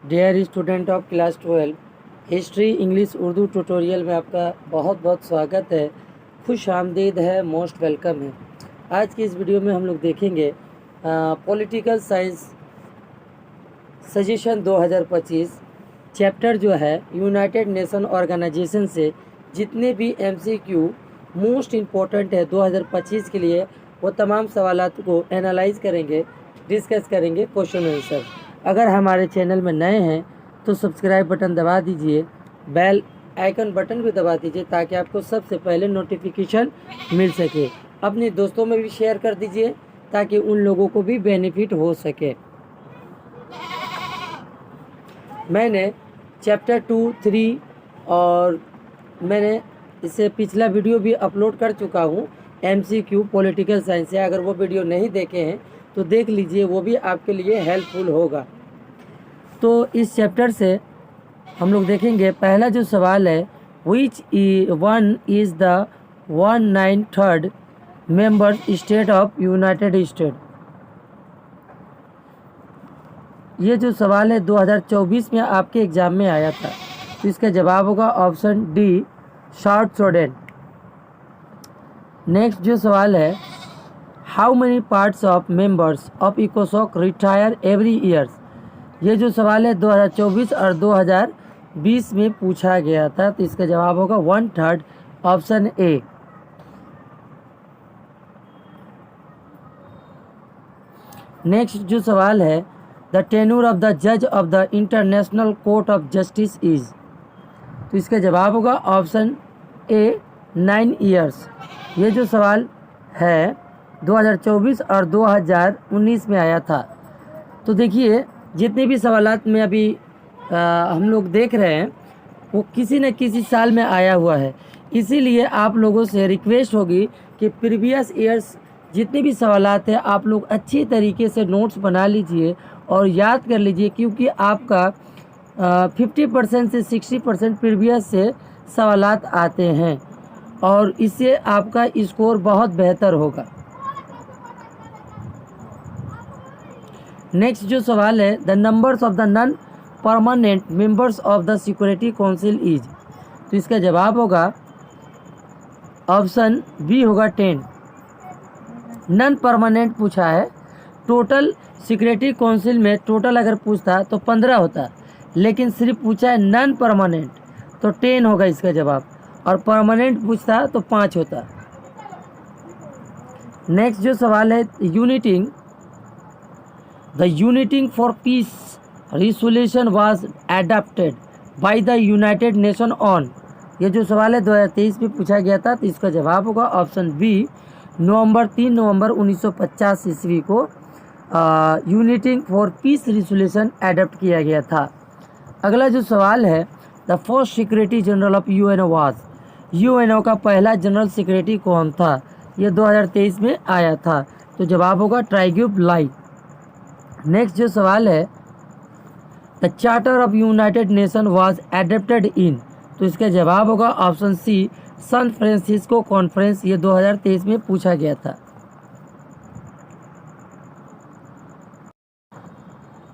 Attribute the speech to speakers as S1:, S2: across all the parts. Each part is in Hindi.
S1: Dear student of class 12 history English Urdu tutorial में आपका बहुत बहुत स्वागत है। खुश आमदीद है, मोस्ट वेलकम है। आज की इस वीडियो में हम लोग देखेंगे पॉलिटिकल साइंस सजेशन 2025 चैप्टर जो है यूनाइटेड नेशन ऑर्गेनाइजेशन से जितने भी एमसीक्यू मोस्ट इम्पोर्टेंट है 2025 के लिए वो तमाम सवालात को एनालाइज करेंगे, डिस्कस करेंगे, क्वेश्चन आंसर। अगर हमारे चैनल में नए हैं तो सब्सक्राइब बटन दबा दीजिए, बेल आइकन बटन भी दबा दीजिए ताकि आपको सबसे पहले नोटिफिकेशन मिल सके। अपने दोस्तों में भी शेयर कर दीजिए ताकि उन लोगों को भी बेनिफिट हो सके। मैंने चैप्टर 2, 3 और मैंने इससे पिछला वीडियो भी अपलोड कर चुका हूँ एमसीक्यू पॉलिटिकल साइंस से। अगर वो वीडियो नहीं देखे हैं तो देख लीजिए, वो भी आपके लिए हेल्पफुल होगा। तो इस चैप्टर से हम लोग देखेंगे पहला जो सवाल है, which one is the 193rd member state of United state. ये जो सवाल है 2024 में आपके एग्ज़ाम में आया था, तो इसका जवाब होगा option D, South Sudan. Next जो सवाल है, how many parts of members of इकोसॉक रिटायर एवरी ईयर्स। ये जो सवाल है 2024 और 2020 में पूछा गया था, तो इसका जवाब होगा 1/3, ऑप्शन ए। नेक्स्ट जो सवाल है, द टेन्योर ऑफ द जज of the international Court of justice is. तो इसका जवाब होगा ऑप्शन ए, 9 ईयर्स। ये जो सवाल है 2024 और 2019 में आया था। तो देखिए, जितने भी सवालात में अभी हम लोग देख रहे हैं वो किसी न किसी साल में आया हुआ है। इसीलिए आप लोगों से रिक्वेस्ट होगी कि प्रीवियस ईयर्स जितने भी सवालात हैं आप लोग अच्छी तरीके से नोट्स बना लीजिए और याद कर लीजिए, क्योंकि आपका 50% से 60% प्रीवियस से सवालात आते हैं और इससे आपका स्कोर बहुत बेहतर होगा। नेक्स्ट जो सवाल है, the numbers of the non permanent members of the security council is. तो इसका जवाब होगा ऑप्शन बी होगा 10। नॉन परमानेंट पूछा है, टोटल सिक्योरिटी काउंसिल में टोटल अगर पूछता तो 15 होता, लेकिन सिर्फ पूछा है नॉन परमानेंट तो 10 होगा इसका जवाब, और परमानेंट पूछता तो 5 होता। नेक्स्ट जो सवाल है, The Uniting for Peace Resolution was adopted by the United Nations on। ये जो सवाल है 2023 में पूछा गया था, तो इसका जवाब होगा ऑप्शन बी, 3 नवंबर 1950 ईस्वी को uniting for peace resolution adopt किया गया था। अगला जो सवाल है, the first secretary general of UNO was. UNO का पहला जनरल सेक्रेटरी कौन था? ये 2023 में आया था, तो जवाब होगा ट्राइग्यूब लाई। नेक्स्ट जो सवाल है, the charter of United Nation was adapted in. तो इसका जवाब होगा option C, San Francisco conference. ये 2023 में पूछा गया था।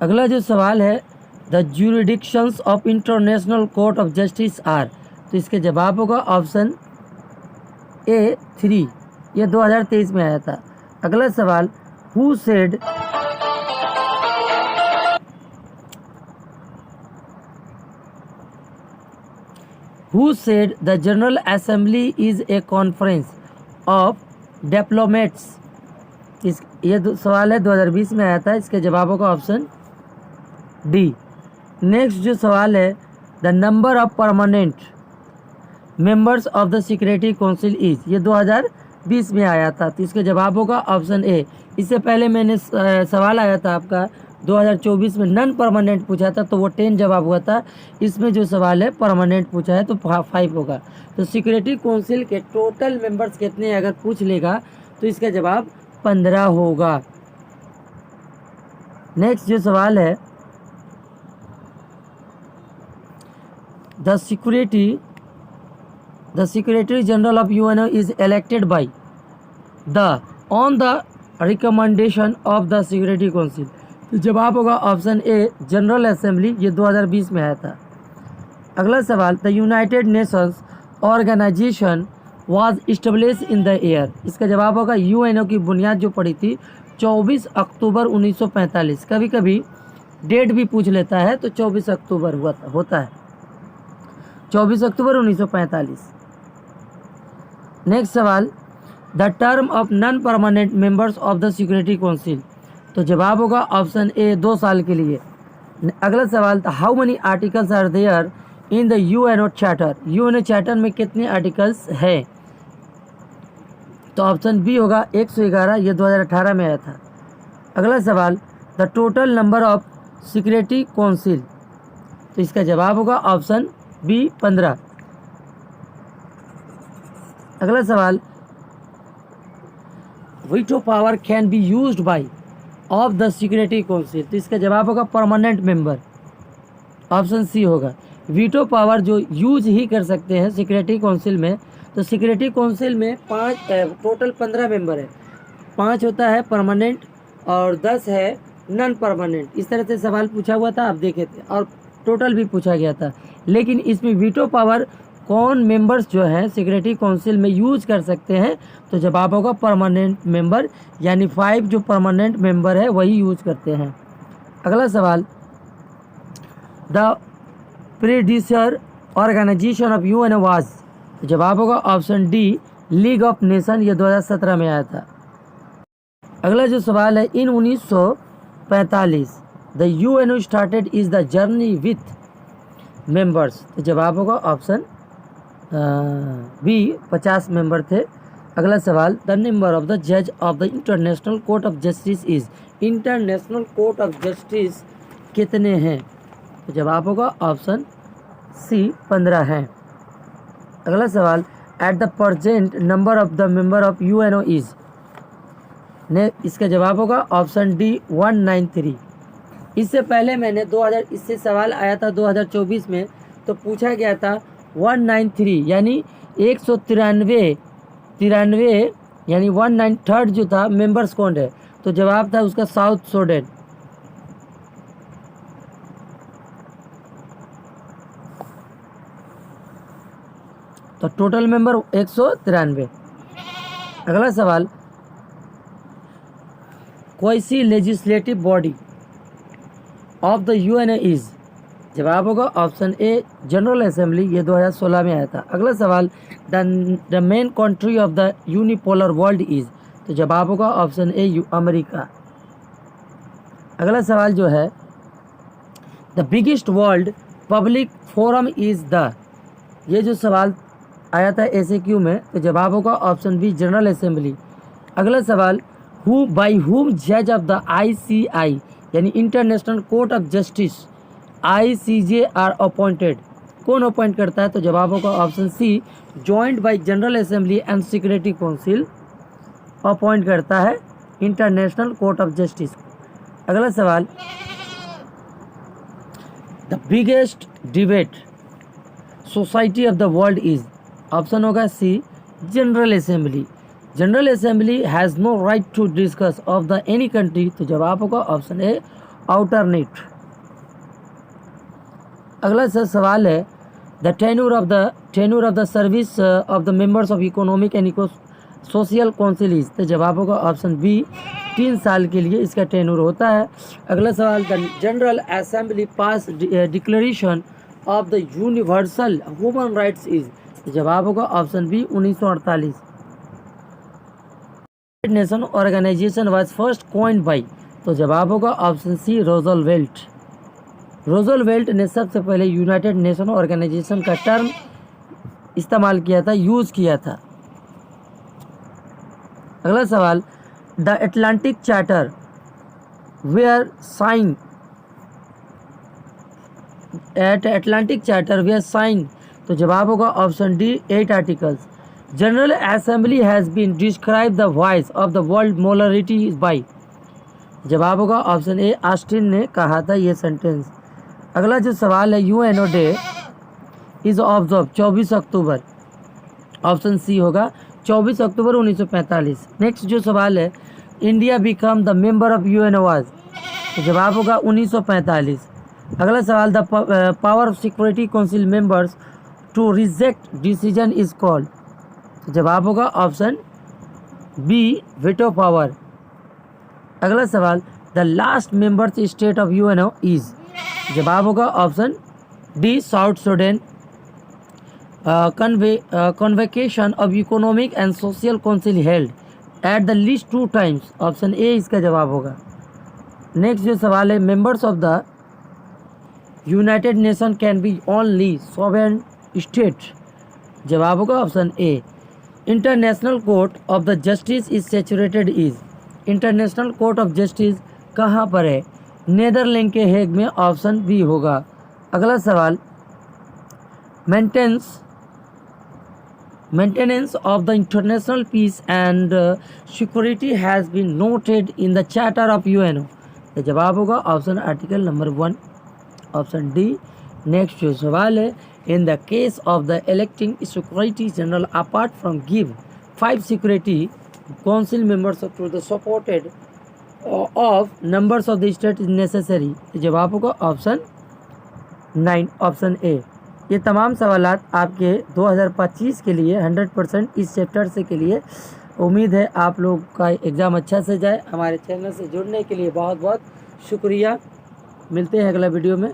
S1: अगला जो सवाल है, the jurisdictions of International Court of Justice are. तो इसके जवाब होगा ऑप्शन ए, 3। ये 2023 में आया था। अगला सवाल, who said Who said the General Assembly is a conference of diplomats? ये सवाल है 2020 में आया था, इसके जवाब होगा ऑप्शन डी। नेक्स्ट जो सवाल है, the number of permanent members of the security council is. ये 2020 में आया था, तो इसका जवाब होगा ऑप्शन ए। इससे पहले मैंने सवाल आया था आपका 2024 में नॉन परमानेंट पूछा था, तो वो 10 जवाब हुआ था। इसमें जो सवाल है परमानेंट पूछा है तो 5 होगा। तो सिक्योरिटी काउंसिल के टोटल मेंबर्स कितने अगर पूछ लेगा तो इसका जवाब 15 होगा। नेक्स्ट जो सवाल है, the secretary general of UNO is elected by the on the recommendation of the security council. तो जवाब होगा ऑप्शन ए जनरल असेंबली, ये 2020 में आया था। अगला सवाल, the United Nations Organization was establish in the year. इसका जवाब होगा यूएनओ की बुनियाद जो पड़ी थी 24 अक्टूबर 1945। कभी कभी डेट भी पूछ लेता है तो 24 अक्टूबर होता है, 24 अक्टूबर 1945। नेक्स्ट सवाल, the term of non permanent members of the security council. तो जवाब होगा ऑप्शन ए 2 साल के लिए। अगला सवाल, how many articles are there in the UNO charter. UNO charter में कितने आर्टिकल्स हैं? तो ऑप्शन बी होगा 111, ये 2018 में आया था। अगला सवाल, the total number of Security council. तो इसका जवाब होगा ऑप्शन बी 15। अगला सवाल, veto power can be used by of the security council. तो इसका जवाब होगा परमानेंट मेंबर, ऑप्शन सी होगा। वीटो पावर जो यूज ही कर सकते हैं सिक्योरिटी काउंसिल में। तो सिक्योरिटी काउंसिल में टोटल 15 मेंबर है, 5 होता है परमानेंट और 10 है नॉन परमानेंट। इस तरह से सवाल पूछा हुआ था, आप देखे थे, और टोटल भी पूछा गया था। लेकिन इसमें वीटो पावर कौन मेंबर्स जो हैं सिक्योरिटी काउंसिल में यूज कर सकते हैं? तो जवाब होगा परमानेंट मेंबर, यानी 5 जो परमानेंट मेंबर है वही यूज करते हैं। अगला सवाल, द प्रेडिसर ऑर्गेनाइजेशन ऑफ यूएनओ वाज। जवाब होगा option D league of nation, ये 2017 में आया था। अगला जो सवाल है, इन 1945 the UNO started is the journey with members. तो जवाब होगा ऑप्शन बी 50 मेंबर थे। अगला सवाल, द नंबर ऑफ द जज of the international Court of justice is. International Court of justice कितने हैं? तो जवाब होगा ऑप्शन सी 15 हैं। अगला सवाल, at the present number of the member of UNO is. ने इसका जवाब होगा ऑप्शन डी 193। इससे पहले मैंने इससे सवाल आया था 2024 में, तो पूछा गया था 193 यानी 193 यानी 193 जो था मेंबर्स कौन है? तो जवाब था उसका साउथ सूडान। तो टोटल मेंबर 193। अगला सवाल, कोई सी legislative body of the UNO is. जवाब होगा ऑप्शन ए जनरल असेंबली, ये 2016 में आया था। अगला सवाल, the main country of the unipolar world is. तो जवाब होगा ऑप्शन ए अमेरिका। अगला सवाल जो है, the biggest world public forum is the. ये जो सवाल आया था एसएक्यू में, तो जवाब होगा ऑप्शन बी जनरल असेंबली। अगला सवाल, हु बाय हुम जज ऑफ द आईसीआई यानी International Court of Justice ICJ are appointed. कौन अपॉइंट करता है? तो जवाब होगा option C joint by General Assembly and Security Council appoint करता है इंटरनेशनल कोर्ट ऑफ जस्टिस। अगला सवाल, the biggest debate society of the world is. Option होगा C General Assembly. General assembly has no right to discuss of the any country. तो जवाब होगा ऑप्शन ए आउटरनेट। अगला सवाल है, the tenure of the service of the members of economic and social council is. तो जवाब होगा ऑप्शन बी 3 साल के लिए इसका टेन्यूर होता है। अगला सवाल, the general assembly pass declaration of the universal human rights is. तो जवाब होगा option B 1948। Nation organization was first coined by. तो जवाब होगा ऑप्शन सी रोजवेल्ट। रोजवेल्ट ने सबसे पहले यूनाइटेड नेशन ऑर्गेनाइजेशन का टर्म इस्तेमाल किया था, यूज किया था। अगला सवाल, the Atlantic charter were sign at Atlantic charter were sign. तो जवाब होगा option D 8 articles. General assembly has been describe the voice of the world morality by. जवाब होगा ऑप्शन ए ऑस्टिन ने कहा था ये सेंटेंस। अगला जो सवाल है, UNO day is observe 24 October. Option C होगा 24 अक्टूबर 1945। नेक्स्ट जो सवाल है, India become the member of UNO was. तो जवाब होगा 1945। अगला सवाल, the power of Security council members to reject decision is called. तो जवाब होगा ऑप्शन बी, वेटो पावर। अगला सवाल, the last members state of UNO is. जवाब होगा option D, South Sudan. Convocation of economic and social council held at the least 2 times. Option A इसका जवाब होगा। नेक्स्ट जो सवाल है, members of the United nation can be only sovereign state. जवाब होगा option A. International Court of the justice is saturated is. International Court of justice कहाँ पर है? नेदरलैंड के हेग में। ऑप्शन बी होगा। अगला सवाल, maintenance of the international peace and security has been noted in the charter of UNO। तो जवाब होगा option article number 1, option D. Next जो सवाल है, in the case of the electing security general apart from give 5 security council members to the supported of numbers of the state is necessary. तो जवाब होगा ऑप्शन 9, ऑप्शन ए। ये तमाम सवालात आपके 2025 के लिए 100% इस चैप्टर से के लिए। उम्मीद है आप लोग का एग्ज़ाम अच्छा से जाए। हमारे चैनल से जुड़ने के लिए बहुत बहुत शुक्रिया। मिलते हैं अगला वीडियो में।